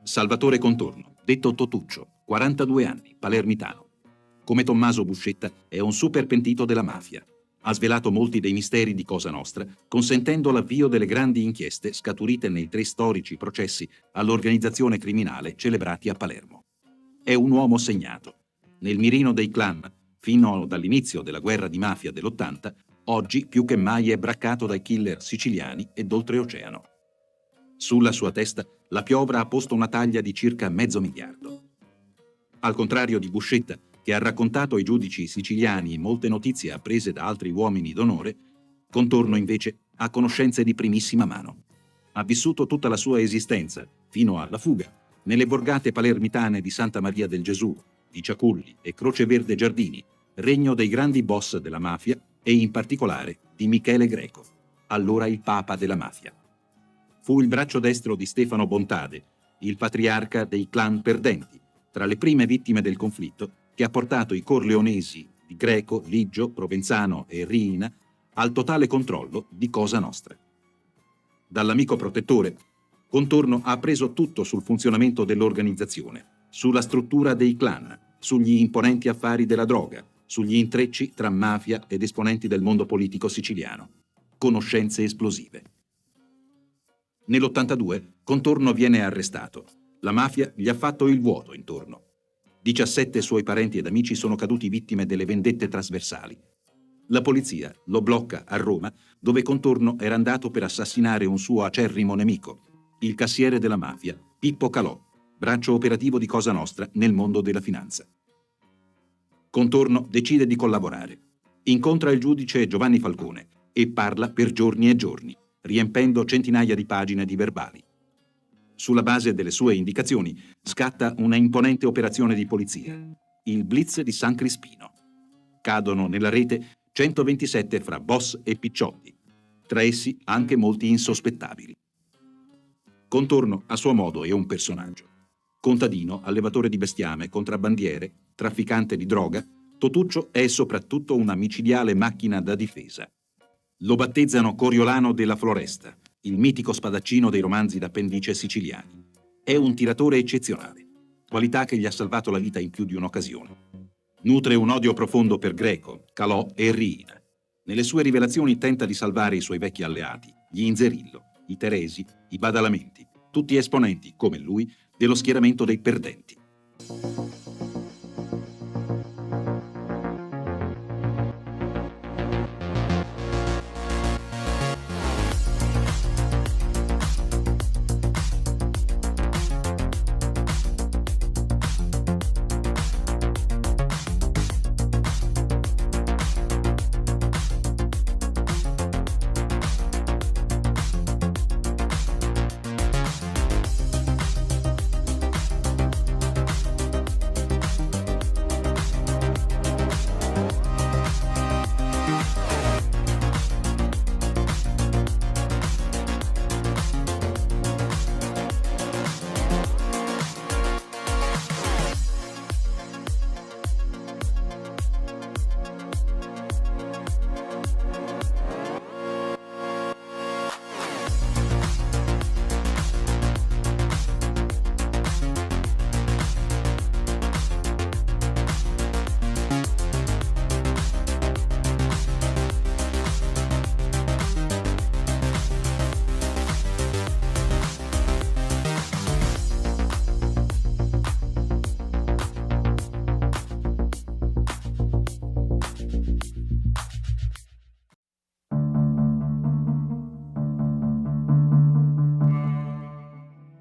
Salvatore Contorno, detto Totuccio, 42 anni, palermitano. Come Tommaso Buscetta è un super pentito della mafia. Ha svelato molti dei misteri di Cosa Nostra, consentendo l'avvio delle grandi inchieste scaturite nei 3 storici processi all'organizzazione criminale celebrati a Palermo. È un uomo segnato. Nel mirino dei clan, fino dall'inizio della guerra di mafia dell'80, oggi più che mai è braccato dai killer siciliani e d'oltreoceano. Sulla sua testa la piovra ha posto una taglia di circa $500 milioni. Al contrario di Buscetta, che ha raccontato ai giudici siciliani molte notizie apprese da altri uomini d'onore, Contorno invece ha conoscenze di primissima mano. Ha vissuto tutta la sua esistenza, fino alla fuga, nelle borgate palermitane di Santa Maria del Gesù, di Ciaculli e Croce Verde Giardini, regno dei grandi boss della mafia e in particolare di Michele Greco, allora il papa della mafia. Fu il braccio destro di Stefano Bontade, il patriarca dei clan perdenti, tra le prime vittime del conflitto, che ha portato i corleonesi di Greco, Liggio, Provenzano e Riina al totale controllo di Cosa Nostra. Dall'amico protettore, Contorno ha appreso tutto sul funzionamento dell'organizzazione, sulla struttura dei clan, sugli imponenti affari della droga, sugli intrecci tra mafia ed esponenti del mondo politico siciliano. Conoscenze esplosive. Nell'82 Contorno viene arrestato. La mafia gli ha fatto il vuoto intorno. 17 suoi parenti ed amici sono caduti vittime delle vendette trasversali. La polizia lo blocca a Roma, dove Contorno era andato per assassinare un suo acerrimo nemico, il cassiere della mafia, Pippo Calò, braccio operativo di Cosa Nostra nel mondo della finanza. Contorno decide di collaborare. Incontra il giudice Giovanni Falcone e parla per giorni e giorni, riempendo centinaia di pagine di verbali. Sulla base delle sue indicazioni scatta una imponente operazione di polizia, il Blitz di San Crispino. Cadono nella rete 127 fra boss e picciotti, tra essi anche molti insospettabili. Contorno a suo modo è un personaggio. Contadino, allevatore di bestiame, contrabbandiere, trafficante di droga, Totuccio è soprattutto una micidiale macchina da difesa. Lo battezzano Coriolano della Floresta, il mitico spadaccino dei romanzi d'appendice siciliani. È un tiratore eccezionale, qualità che gli ha salvato la vita in più di un'occasione. Nutre un odio profondo per Greco, Calò e Riina. Nelle sue rivelazioni tenta di salvare i suoi vecchi alleati, gli Inzerillo, i Teresi, i Badalamenti, tutti esponenti, come lui, dello schieramento dei perdenti.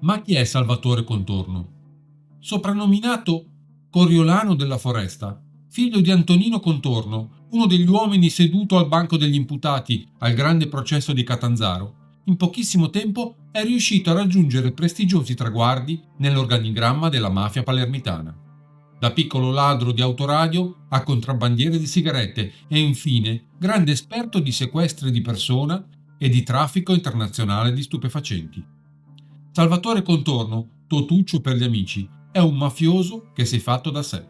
Ma chi è Salvatore Contorno? Soprannominato Coriolano della Foresta, figlio di Antonino Contorno, uno degli uomini seduto al banco degli imputati al grande processo di Catanzaro, in pochissimo tempo è riuscito a raggiungere prestigiosi traguardi nell'organigramma della mafia palermitana. Da piccolo ladro di autoradio a contrabbandiere di sigarette e infine grande esperto di sequestri di persona e di traffico internazionale di stupefacenti. Salvatore Contorno, Totuccio per gli amici, è un mafioso che si è fatto da sé.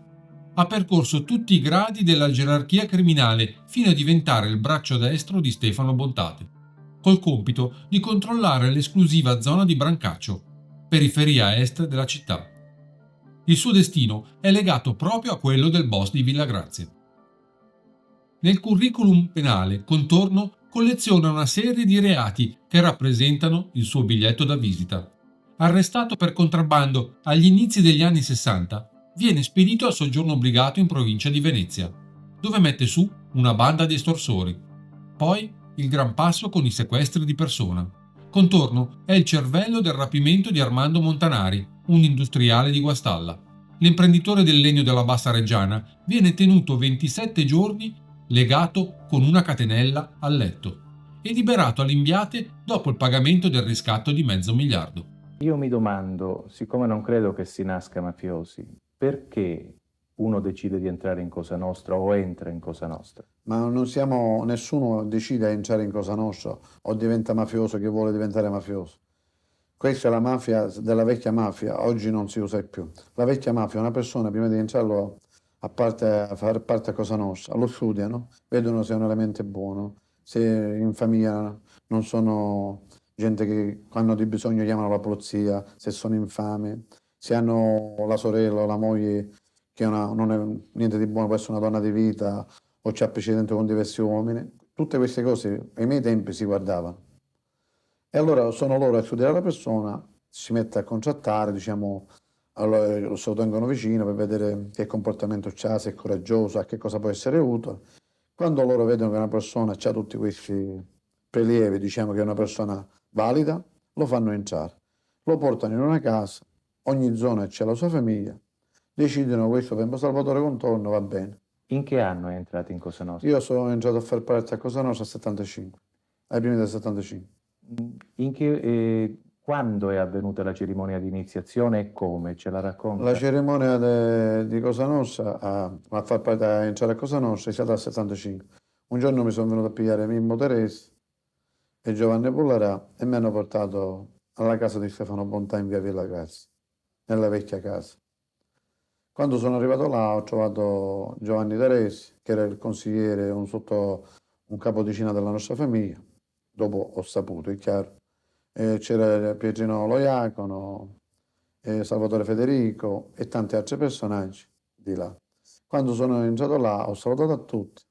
Ha percorso tutti i gradi della gerarchia criminale fino a diventare il braccio destro di Stefano Bontade, col compito di controllare l'esclusiva zona di Brancaccio. periferia est della città. Il suo destino è legato proprio a quello del boss di Villa Grazia. Nel curriculum penale, Contorno colleziona una serie di reati che rappresentano il suo biglietto da visita. Arrestato per contrabbando agli inizi degli anni 60, viene spedito a soggiorno obbligato in provincia di Venezia, dove mette su una banda di estorsori. Poi il gran passo con i sequestri di persona. Contorno è il cervello del rapimento di Armando Montanari, un industriale di Guastalla. L'imprenditore del legno della Bassa Reggiana viene tenuto 27 giorni legato con una catenella al letto e liberato all'imbiate dopo il pagamento del riscatto di $500 milioni. Io mi domando, siccome non credo che si nasca mafiosi, perché uno decide di entrare in Cosa Nostra o entra in Cosa Nostra? Ma nessuno decide di entrare in Cosa Nostra o diventa mafioso che vuole diventare mafioso. Questa è la mafia della vecchia mafia, oggi non si usa più. La vecchia mafia, una persona prima di entrarlo a fare parte a Cosa Nostra, lo studiano, vedono se è un elemento buono, se in famiglia non sono gente che quando hanno di bisogno chiamano la polizia, se sono infami, se hanno la sorella o la moglie che non è niente di buono, può essere una donna di vita o c'ha precedente con diversi uomini. Tutte queste cose ai miei tempi si guardavano. E allora sono loro a studiare la persona, si mette a contrattare, diciamo, allora se lo tengono vicino per vedere che comportamento c'ha, se è coraggioso, a che cosa può essere utile. Quando loro vedono che una persona ha tutti questi prelievi, diciamo che è una persona valida, lo fanno entrare. Lo portano in una casa, ogni zona c'è la sua famiglia, decidono questo per Salvatore Contorno, va bene. In che anno è entrato in Cosa Nostra? Io sono entrato a far parte a Cosa Nostra al 75, ai primi del 75. Quando è avvenuta la cerimonia di iniziazione e come? Ce la racconta? La cerimonia di Cosa Nostra, a far parte a entrare a Cosa Nostra, è stata al 75. Un giorno mi sono venuto a pigliare Mimmo Teresi e Giovanni Pullarà e mi hanno portato alla casa di Stefano Bontà in via Villa Grazia, nella vecchia casa. Quando sono arrivato là ho trovato Giovanni Teresi, che era il consigliere, un capodicina della nostra famiglia. Dopo ho saputo, è chiaro. C'era Pietrino Loiacono, Salvatore Federico e tanti altri personaggi di là. Quando sono entrato là ho salutato a tutti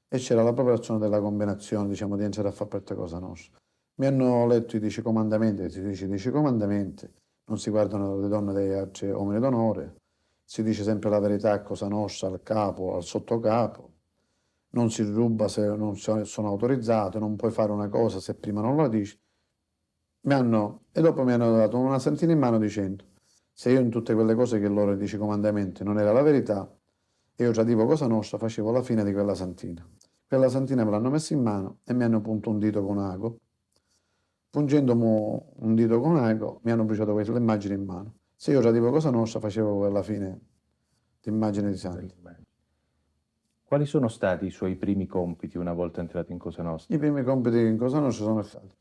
e c'era la preparazione della combinazione, diciamo, di entrare a far parte a Cosa Nostra. Mi hanno letto i 10 comandamenti, si dice i 10 comandamenti, non si guardano le donne degli altri uomini d'onore, si dice sempre la verità a Cosa Nostra, al capo, al sottocapo, non si ruba se non sono autorizzato, non puoi fare una cosa se prima non la dici. E dopo mi hanno dato una santina in mano dicendo, se io in tutte quelle cose che loro 10 comandamenti non era la verità, e io tradivo Cosa Nostra, facevo la fine di quella santina. Quella santina me l'hanno messa in mano e mi hanno punto un dito con ago. Pungendomi un dito con ago, mi hanno bruciato quelle immagini in mano. Se io tradivo Cosa Nostra, facevo quella fine di immagine di santi. Quali sono stati i suoi primi compiti una volta entrato in Cosa Nostra? I primi compiti in Cosa Nostra sono stati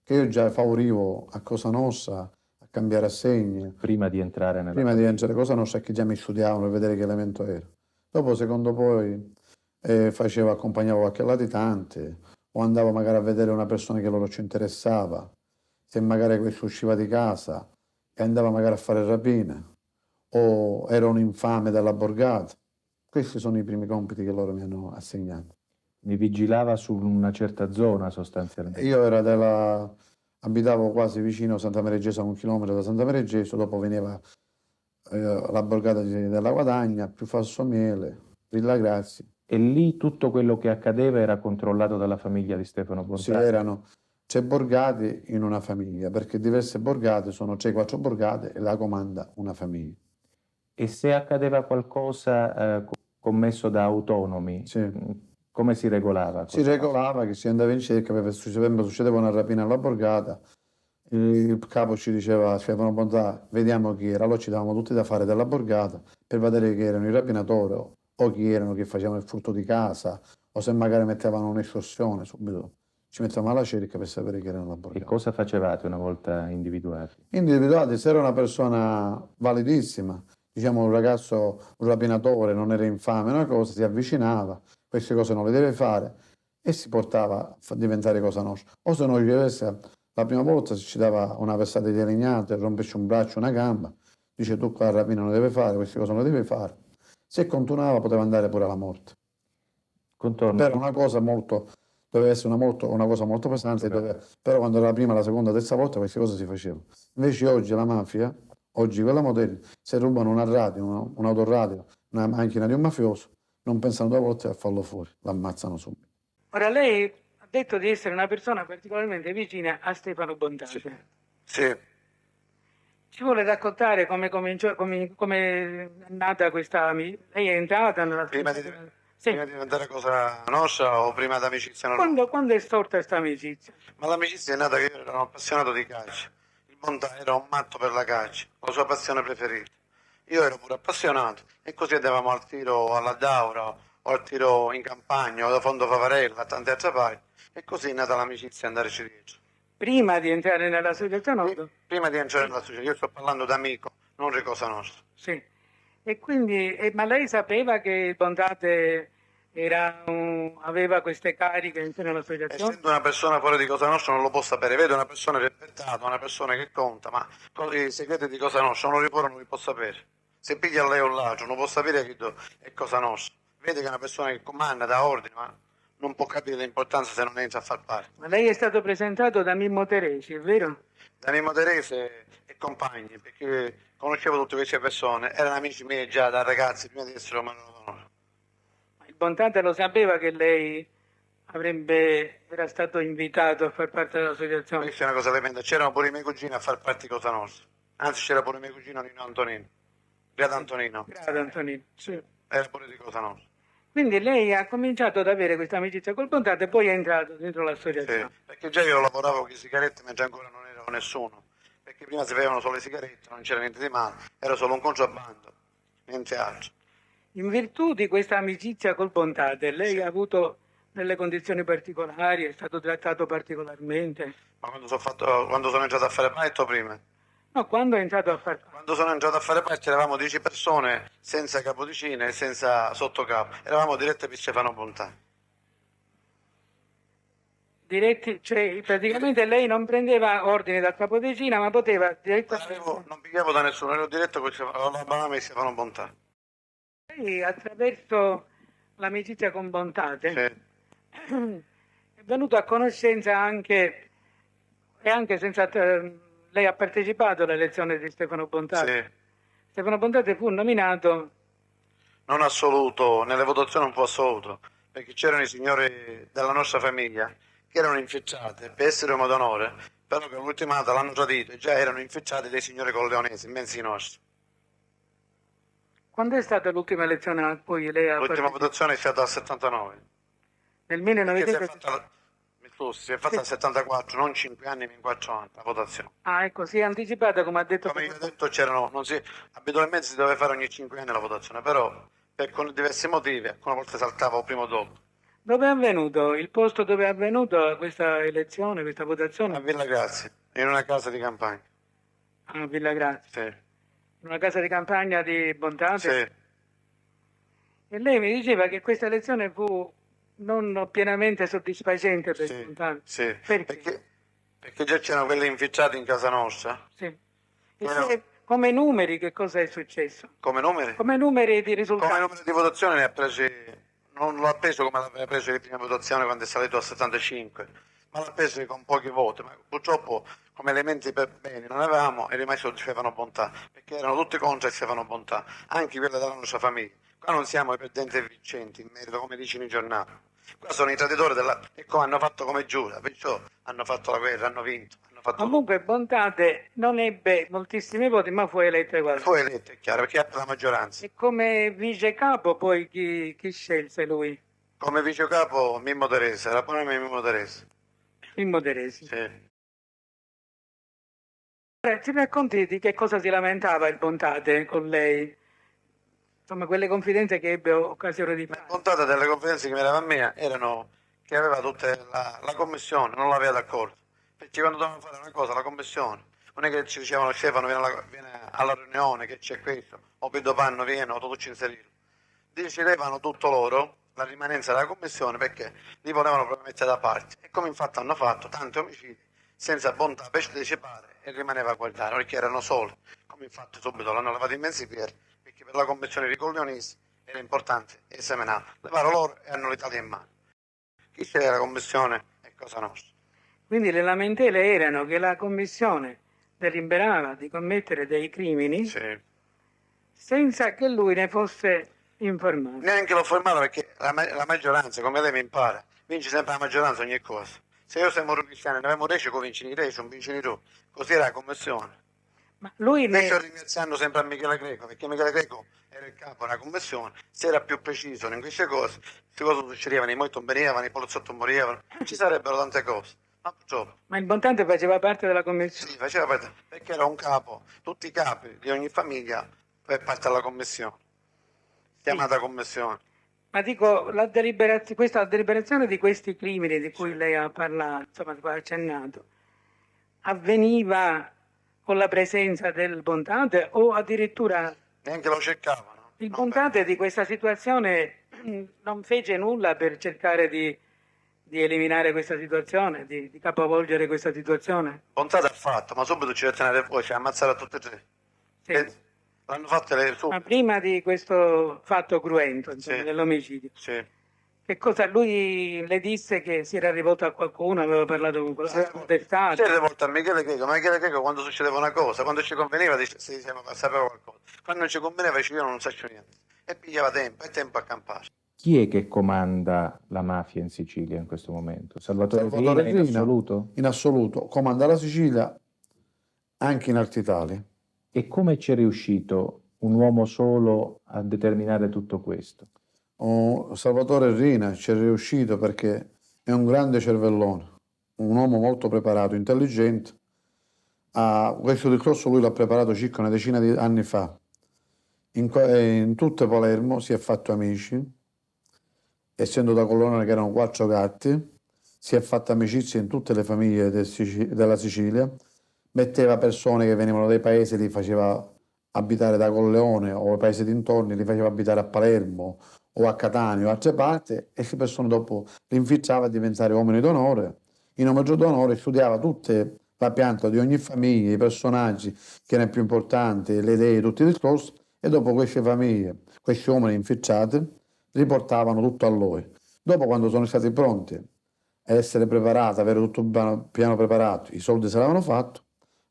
che io già favorivo a Cosa Nostra, a cambiare assegni. Prima di entrare nella... Prima di entrare a Cosa Nostra, che già mi studiavano per vedere che elemento era. Dopo, secondo poi, accompagnavo qualche latitante, o andavo magari a vedere una persona che loro ci interessava, se magari questo usciva di casa e andava magari a fare rapine, o era un infame della borgata. Questi sono i primi compiti che loro mi hanno assegnato. Mi vigilava su una certa zona sostanzialmente. Io abitavo quasi vicino a Santa Maria Gesù, a 1 chilometro da Santa Maria Gesù, dopo veniva la borgata della Guadagna, più Falsomiele, Villa Grazia. E lì tutto quello che accadeva era controllato dalla famiglia di Stefano Bontà? Sì, c'è borgate in una famiglia, perché diverse borgate sono 3-4 borgate e la comanda una famiglia. E se accadeva qualcosa commesso da autonomi, sì. Come si regolava? Si regolava che si andava in cerca, per succedeva una rapina alla borgata, il capo ci diceva, Stefano Bontà, vediamo chi era, allora ci davamo tutti da fare della borgata per vedere chi erano i rapinatori o chi erano che facevano il furto di casa o se magari mettevano un'estorsione subito. Ci mettevamo alla cerca per sapere chi erano la borgata. E cosa facevate una volta individuati? Individuati, se era una persona validissima, diciamo un ragazzo, un rapinatore, non era infame, una cosa, si avvicinava, queste cose non le deve fare e si portava a diventare Cosa Nostra. O se no ci deve essere La prima volta se ci dava una vessata di legnate, rompesci un braccio, una gamba, dice tu qua la rapina non deve fare, queste cose non le devi fare. Se continuava poteva andare pure alla morte. Contorno. Però una cosa molto, doveva essere una cosa molto pesante, però quando era la prima, la seconda, la terza volta queste cose si facevano. Invece oggi la mafia, oggi quella moderna, se rubano una radio, un'autoradio, una macchina di un mafioso, non pensano due volte a farlo fuori, l'ammazzano subito. Ora, lei ha detto di essere una persona particolarmente vicina a Stefano Bontate. Sì. Ci vuole raccontare come è nata questa amicizia? Lei è entrata nella Prima di, Sì. prima di diventare cosa nostra o prima d'amicizia normale? Quando è sorta questa amicizia? Ma l'amicizia è nata che io ero un appassionato di calcio. Il Bontà era un matto per la calcio, la sua passione preferita. Io ero pure appassionato e così andavamo al tiro alla Daura o al tiro in campagna o da Fondo Favarella, a tante altre parti. E così è nata l'amicizia, andarci dietro. Prima di entrare nell'associazione? Prima di entrare nella società, io sto parlando d'amico, non di cosa nostra. Sì. E quindi, ma lei sapeva che il Bontate aveva queste cariche all'interno dell'associazione? Essendo una persona fuori di Cosa Nostra non lo può sapere, vedo una persona rispettata, una persona che conta, ma i segreti di Cosa Nostra non li può sapere. Se piglia lei un ladro non può sapere che è Cosa Nostra. Vede che è una persona che comanda, dà ordine, ma non può capire l'importanza se non entra a far parte. Ma lei è stato presentato da Mimmo Teresi, è vero? Da Mimmo Terese e compagni, perché conoscevo tutte queste persone, erano amici miei già da ragazzi, prima di essere romano d'onore. Il Bontate lo sapeva che lei era stato invitato a far parte dell'associazione? Questa è una cosa tremenda. C'erano pure i miei cugini a far parte di Cosa Nostra. Anzi, c'era pure mio cugino Nino Antonino. Grado Antonino. Grado Antonino, sì. Era pure di Cosa Nostra. Quindi lei ha cominciato ad avere questa amicizia col Bontate e poi è entrato dentro l'associazione. Sì, perché già io lavoravo con le sigarette mentre ancora non ero nessuno. Perché prima si avevano solo le sigarette, non c'era niente di male, era solo un contrabbando, niente altro. In virtù di questa amicizia col Bontate, lei ha avuto delle condizioni particolari, è stato trattato particolarmente? Ma quando sono entrato a fare parte o prima? No, quando è entrato a fare parte? Quando sono entrato a fare parte eravamo 10 persone senza capodicine e senza sottocapo. Eravamo diretti per Stefano Bontà. Diretti, cioè praticamente lei non prendeva ordini dal capodicina, ma poteva direttamente... Non pigliavo da nessuno, ero diretto con la Banama e Stefano Bontà. Lei attraverso l'amicizia con Bontate è venuto a conoscenza anche, e anche senza... Lei ha partecipato all'elezione di Stefano Bontate. Sì. Stefano Bontate fu nominato... Non assoluto, nelle votazioni non fu assoluto, perché c'erano i signori della nostra famiglia che erano infiltrati per essere uomo d'onore, però che l'ultimata l'hanno tradito e già erano infiltrati dei signori corleonesi, immensi nostri. Quando è stata l'ultima elezione a cui lei ha L'ultima partecipato? votazione è stata al 79. Nel Perché 1900... si è fatta al 74, non 5 anni, ma in 4 anni la votazione. Ah, ecco, si è anticipata come ha detto... Come io ho detto, abitualmente si doveva fare ogni 5 anni la votazione, però con diversi motivi, alcune volte saltava o prima o dopo. Dove è avvenuto? Il posto dove è avvenuta questa elezione, questa votazione? A Villa Grazia, in una casa di campagna. A Villa Grazia. Sì. In una casa di campagna di Bontate? Sì. E lei mi diceva che questa elezione fu non pienamente soddisfacente per Sì, Bontate. sì. Perché? Perché già c'erano quelli infiltrati in casa nostra. Sì. E No. come numeri che cosa è successo? Come numeri? Come numeri di risultati? Come numeri di votazione ne ha presi, non l'ha preso come l'aveva preso le prime votazioni quando è salito a 75, ma l'ha preso con pochi voti. Ma purtroppo come elementi per bene non avevamo e rimasto Stefano Bontà, perché erano tutti contro Stefano Bontà, anche quelli della nostra famiglia. Qua non siamo i perdenti e vincenti in merito, come dicono i giornali. Qua sono i traditori e come hanno fatto come Giuda, perciò hanno fatto la guerra, hanno vinto. Comunque Bontate non ebbe moltissimi voti, ma fu eletto uguale. Fu eletto, è chiaro, perché ha la maggioranza. E come vice capo poi chi scelse lui? Come vice capo Mimmo Terese, la buona Mimmo Terese. Mimmo Teresi. Sì. Ora, ci racconti di che cosa si lamentava il Bontate con lei? Insomma, quelle confidenze che ebbe occasione di La fare. puntata delle confidenze che mi dava a me erano che aveva tutta la commissione, non l'aveva d'accordo. Perché quando dovevano fare una cosa, la commissione, non è che ci dicevano Stefano viene alla riunione, che c'è questo, o Pido Panno viene, o tu ci inserirlo. Decidevano tutto loro, la rimanenza della commissione, perché li volevano proprio mettere da parte. E come infatti hanno fatto tanti omicidi, senza bontà partecipare e rimaneva a guardare perché erano soli, come infatti subito l'hanno levato in mezzo i piedi perché per la commissione di Corleonesi era importante esaminare, levare loro e hanno l'Italia in mano. Chi c'era la commissione è Cosa Nostra. Quindi le lamentele erano che la commissione deliberava di commettere dei crimini senza che lui ne fosse informato. Neanche l'ho formato perché la maggioranza, come lei mi impara, vince sempre la maggioranza ogni cosa. Se io siamo cristiani, ne abbiamo 10, vinci i 10, non vinci tu. Così era la commissione. Ma lui Io sto ringraziando sempre a Michele Greco, perché Michele Greco era il capo della commissione, se era più preciso in queste cose succedevano, i morti venivano, i poliziotti morivano, ci sarebbero tante cose. Ma purtroppo. Ma il Bontante faceva parte della commissione? Sì, faceva parte, perché era un capo, tutti i capi di ogni famiglia per parte della commissione, chiamata commissione. Ma dico, questa deliberazione di questi crimini di cui lei ha parlato, insomma, di cui ha accennato, avveniva con la presenza del Bontante o addirittura Neanche lo cercavano. Il Bontante di questa situazione non fece nulla per cercare di eliminare questa situazione, di capovolgere questa situazione? Bontante ha fatto, ma subito ci deve tenere fuori, ci ha ammazzato a tutti e tre. Sì. L'hanno fatto Ma prima di questo fatto cruento, insomma, dell'omicidio, che cosa lui le disse? Che si era rivolto a qualcuno, aveva parlato con qualcuno? Si era rivolto a Michele Greco, ma Michele Greco quando succedeva una cosa, quando ci conveniva sapeva qualcosa, quando non ci conveniva diceva io non saccio niente, e pigliava tempo, e tempo a campare. Chi è che comanda la mafia in Sicilia in questo momento? Salvatore Rina in assoluto? In assoluto, comanda la Sicilia anche in Alta Italia. E come ci è riuscito un uomo solo a determinare tutto questo? Salvatore Rina ci è riuscito perché è un grande cervellone, un uomo molto preparato, intelligente. Questo discorso lui l'ha preparato circa una decina di anni fa. In tutto Palermo si è fatto amici, essendo da Colonna che erano 4 gatti, si è fatta amicizia in tutte le famiglie della Sicilia, metteva persone che venivano dai paesi, li faceva abitare da Colleone o i paesi dintorni, li faceva abitare a Palermo o a Catania o altre parti, e queste persone dopo li infiltrava a diventare uomini d'onore. In omaggio d'onore studiava tutta la pianta di ogni famiglia, i personaggi che erano più importanti, le idee, tutti i discorsi, e dopo queste famiglie, questi uomini infiltrati, riportavano tutto a lui. Dopo, quando sono stati pronti a essere preparati, avere tutto il piano preparato, i soldi se l'avevano fatto,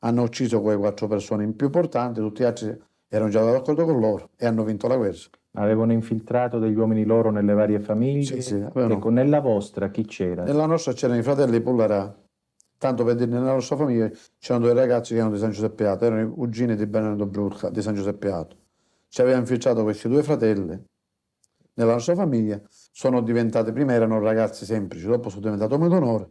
hanno ucciso quelle 4 persone più importanti, tutti gli altri erano già d'accordo con loro e hanno vinto la guerra. Avevano infiltrato degli uomini loro nelle varie famiglie? Sì, ecco, nella vostra chi c'era? Nella nostra c'erano i fratelli Pullarà, tanto per dire, nella nostra famiglia c'erano 2 ragazzi che erano di San Giuseppeato, erano i cugini di Bernardo Brurca di San Giuseppeato. Ci aveva infiltrato questi 2 fratelli nella nostra famiglia, sono diventati, prima erano ragazzi semplici, dopo sono diventati uomini d'onore,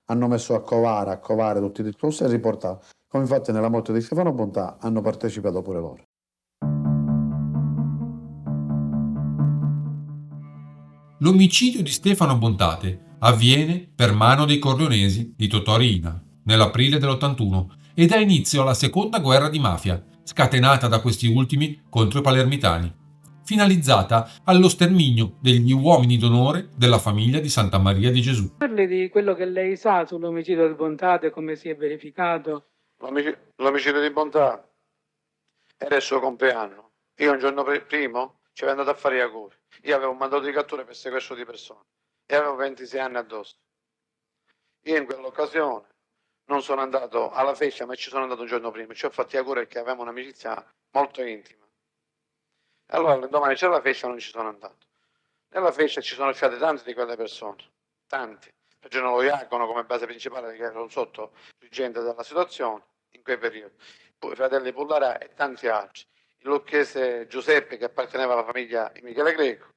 hanno messo a covare tutti i discorsi e riportare. Come infatti nella morte di Stefano Bontà hanno partecipato pure loro. L'omicidio di Stefano Bontate avviene per mano dei Corleonesi di Totò Riina nell'aprile dell'81 e dà inizio alla seconda guerra di mafia, scatenata da questi ultimi contro i palermitani, finalizzata allo sterminio degli uomini d'onore della famiglia di Santa Maria di Gesù. Parli di quello che lei sa sull'omicidio di Bontate, come si è verificato? L'omicidio di Bontà era il suo compleanno. Io un giorno prima ci avevo andato a fare i auguri. Io avevo un mandato di cattura per sequestro di persone e avevo 26 anni addosso. Io in quell'occasione non sono andato alla festa, ma ci sono andato un giorno prima. Ci ho fatto gli auguri perché avevamo un'amicizia molto intima. Allora domani c'era la festa e non ci sono andato. Nella festa ci sono state tante di quelle persone, tanti. Facevano lo Iacono come base principale, che era un sotto dirigente della situazione in quei periodi. Poi i fratelli Pullarà e tanti altri. Il lucchese Giuseppe, che apparteneva alla famiglia di Michele Greco,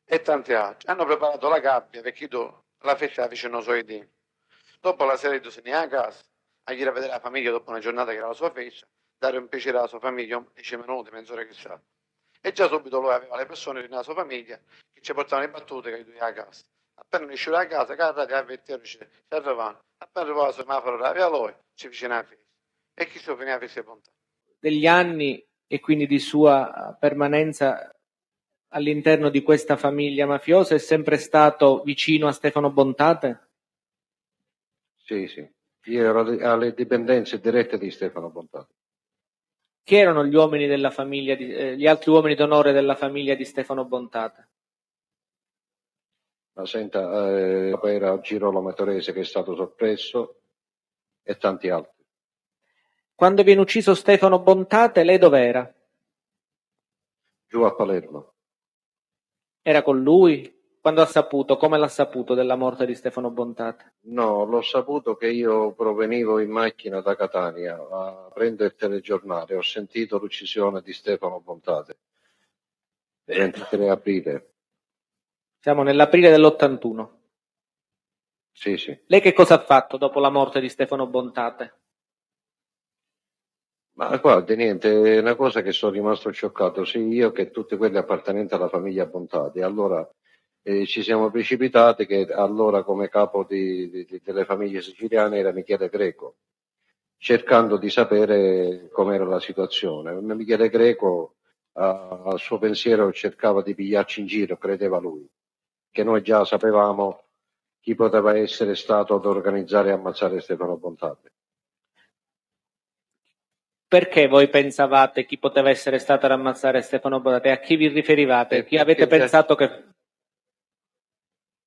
e tanti altri. Hanno preparato la gabbia perché la festa vicino suoi dini. Dopo la sera se ne a casa, a ieri a vedere la famiglia dopo una giornata che era la sua festa, dare un piacere alla sua famiglia, 10 minuti, mezz'ora che sa. E già subito lui aveva le persone nella sua famiglia che ci portavano le battute che lui a casa. Appena usciva a casa, carra di avvertire, ci arrivavano. Appena arrivava il semaforo, aveva lui, ci vicina a festa. E chi si veniva a festa Bontà? Degli anni e quindi di sua permanenza all'interno di questa famiglia mafiosa è sempre stato vicino a Stefano Bontate? Sì, sì. Io ero alle dipendenze dirette di Stefano Bontate. Chi erano gli uomini della famiglia, gli altri uomini d'onore della famiglia di Stefano Bontate? Ma senta, era Girolamo Torese che è stato soppresso e tanti altri. Quando viene ucciso Stefano Bontate, lei dov'era? Giù a Palermo. Era con lui? Quando ha saputo, come l'ha saputo della morte di Stefano Bontate? No, l'ho saputo che io provenivo in macchina da Catania a prendere il telegiornale, ho sentito l'uccisione di Stefano Bontate, il 23 aprile. Siamo nell'aprile dell'81. Sì, sì. Lei che cosa ha fatto dopo la morte di Stefano Bontate? Ma guardi, niente, è una cosa che sono rimasto scioccato, sia io che tutti quelli appartenenti alla famiglia Bontate. Allora ci siamo precipitati che allora come capo delle famiglie siciliane era Michele Greco, cercando di sapere com'era la situazione. Michele Greco al suo pensiero cercava di pigliarci in giro, credeva lui, che noi già sapevamo chi poteva essere stato ad organizzare e ammazzare Stefano Bontate. Perché voi pensavate chi poteva essere stato ad ammazzare Stefano Bontate? A chi vi riferivate? Chi avete pensato che...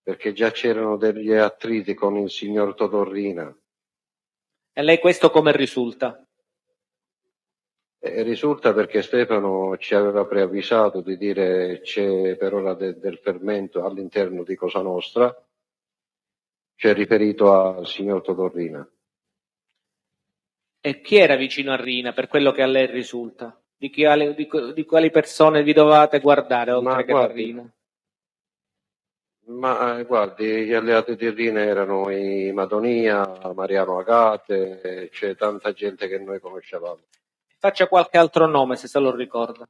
Perché già c'erano degli attriti con il signor Todorrina. E lei questo come risulta? Risulta perché Stefano ci aveva preavvisato di dire c'è per ora del fermento all'interno di Cosa Nostra, c'è riferito al signor Todorrina. E chi era vicino a Rina, per quello che a lei risulta? Di quali persone vi dovevate guardare oltre che a Rina? Ma guardi, gli alleati di Rina erano i Madonia, Mariano Agate, c'è tanta gente che noi conoscevamo. Faccia qualche altro nome se se lo ricorda.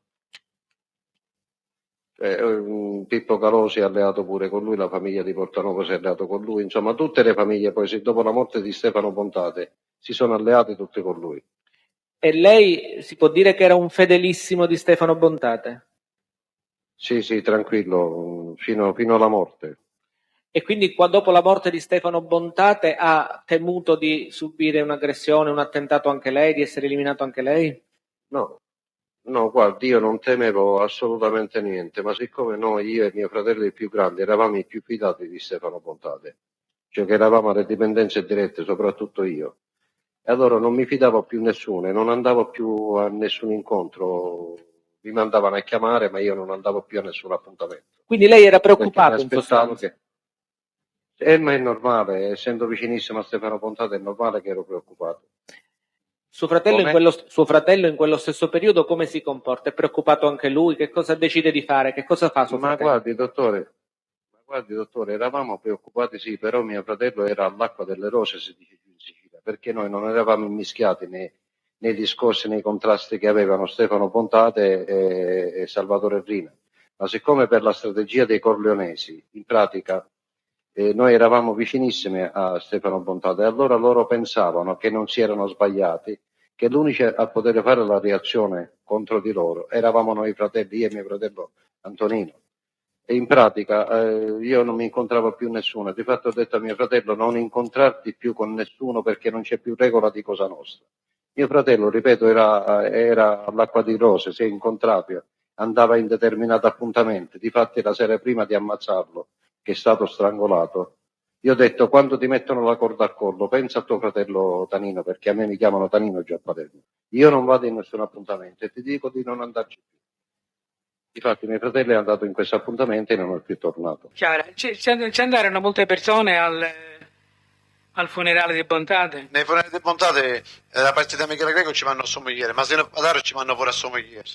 Pippo Calosi è alleato pure con lui, la famiglia di Portanovo si è alleato con lui, insomma tutte le famiglie poi dopo la morte di Stefano Bontate si sono alleate tutte con lui. E lei si può dire che era un fedelissimo di Stefano Bontate? Sì, tranquillo, fino alla morte. E quindi dopo la morte di Stefano Bontate ha temuto di subire un'aggressione, un attentato anche lei, di essere eliminato anche lei? No, guardi, io non temevo assolutamente niente, ma siccome noi, io e mio fratello il più grande, eravamo i più fidati di Stefano Bontate, cioè che eravamo alle dipendenze dirette, soprattutto io, e allora non mi fidavo più nessuno, e non andavo più a nessun incontro, mi mandavano a chiamare, ma io non andavo più a nessun appuntamento. Quindi lei era preoccupato in sostanza? Ma è normale, essendo vicinissimo a Stefano Bontate è normale che ero preoccupato. Suo fratello in quello stesso periodo come si comporta? È preoccupato anche lui? Che cosa decide di fare? Che cosa fa suo fratello? Guardi dottore, eravamo preoccupati sì, però mio fratello era all'acqua delle rose, si dice in Sicilia, perché noi non eravamo immischiati nei discorsi, nei contrasti che avevano Stefano Bontate e Salvatore Rina. Ma siccome per la strategia dei Corleonesi, in pratica, noi eravamo vicinissimi a Stefano Bontate, e allora loro pensavano che non si erano sbagliati, che l'unico a poter fare la reazione contro di loro eravamo noi fratelli, io e mio fratello Antonino. E in pratica io non mi incontravo più nessuno, di fatto ho detto a mio fratello non incontrarti più con nessuno perché non c'è più regola di Cosa Nostra. Mio fratello, ripeto, era all'Acqua di Rose, si incontrava, andava in determinati appuntamenti, difatti la sera prima di ammazzarlo, che è stato strangolato, io ho detto quando ti mettono la corda al collo pensa a tuo fratello Tanino, perché a me mi chiamano Tanino già a Palermo, io non vado in nessun appuntamento e ti dico di non andarci più. Infatti mio fratello è andato in questo appuntamento e non è più tornato. Chiara, ci andarono molte persone al funerale di Bontate? Nei funerali di Bontate da parte di Michele Greco ci vanno a somigliere, ma se ad Aro ci vanno pure a somigliere.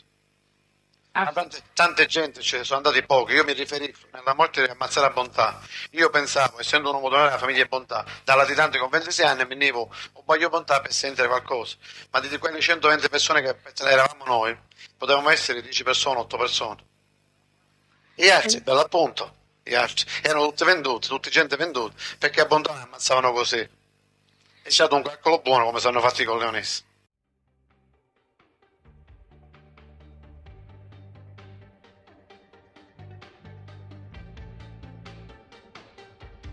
Tante gente ci sono andati pochi, io mi riferivo nella morte di ammazzare a Bontà, io pensavo, essendo un uomo d'onore della famiglia Bontà, da latitante con 26 anni mi venivo un voglio Bontà per sentire qualcosa, ma di quelle 120 persone che eravamo noi, potevamo essere 10 persone, 8 persone. Gli altri, per l'appunto, gli altri erano tutti venduti, tutti gente venduta, perché a Bontà ammazzavano così. È stato un calcolo buono come si hanno fatti i Corleonesi.